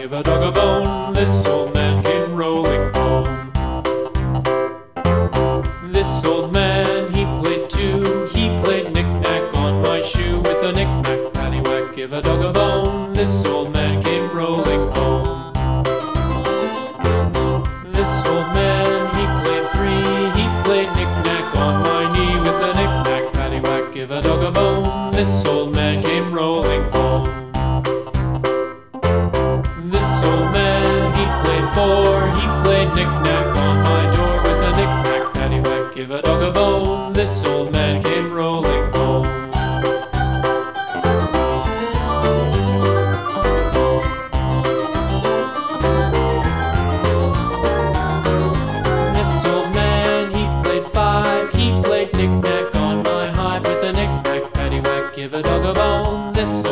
give a dog a bone. This old man came rolling home. This old man, he played too. He played knick-knack on my shoe. With a knick-knack, paddywhack, give a dog a bone. This old man came rolling home. This old man, he played three. He played knick-knack on my knee. With a knick-knack, paddywhack, give a dog a bone. This old man came rolling home. This old man, he played four. He played knick-knack on my door. With a knick-knack, paddywhack, give a dog a bone. This old man came rolling home. This old man, he played five. He played knick-knack on my hive. With a knick-knack, paddywhack, give a dog a bone. This